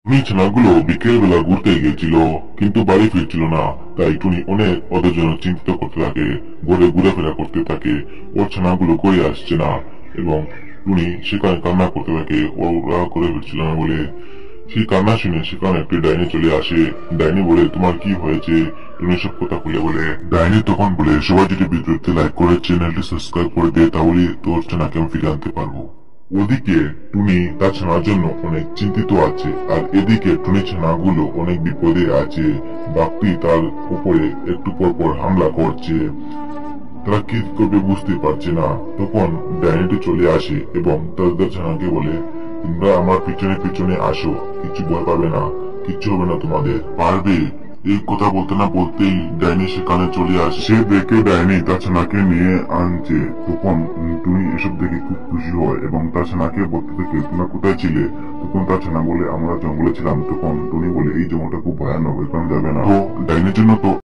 টুনি ছানাগুলো বিকেল বেলা ঘুরতে গিয়েছিল, কিন্তু বাড়ি ফিরছিল না। তাই টুনি অনেক ওদের জন্য চিন্তিত করতে থাকে, ঘরে ঘুরেফেরা করতে থাকে। ওর ছানাগুলো করে আসছে না, এবং টুনি সেখানে কান্না করতে থাকে ওরা করে ফিরছিল না বলে। সেই কান্না শুনে সেখানে একটি ডাইনি চলে আসে। ডাইনি বলে, তোমার কি হয়েছে? টুনি সব কথা খুলে বলে। ডাইনি তখন বলে, সবাই যদি ভিডিওতে লাইক করে চ্যানেলটি সাবস্ক্রাইব করে দেয়, তাহলে তোর ছানাকে আমি ফিরে আনতে পারবো। ওদিকে টুনি তার ছানার জন্য অনেক চিন্তিত আছে, আর এদিকে টুনি ছানাগুলো অনেক বিপদে আছে। বাঘটি তার উপরে একটু পর পর হামলা করছে। তারা কি করবে বুঝতে পারছে না। তখন ডাইনিটি চলে আসে এবং তাদের ছানাকে বলে, তোমরা আমার পিছনে পিছনে আসো, কিছু ভয় পাবে না, কিচ্ছু হবে না তোমাদের, পারবে। এই কথা বলতে না বলতেই ডাইনি সেখানে চলে আসে। সে দেখে ডাইনি তার ছানাকে নিয়ে আনছে। তখন টুনি এসব দেখে খুব খুশি হয় এবং তার ছানাকে বলতে থাকে, তোমরা কোথায় ছিলে? তখন তার ছানা বলে, আমরা জঙ্গলে ছিলাম। তখন টুনি বলে, এই জঙ্গলটা খুব ভয়ানক, এখানে যাবে না। তো ডাইনির জন্য তো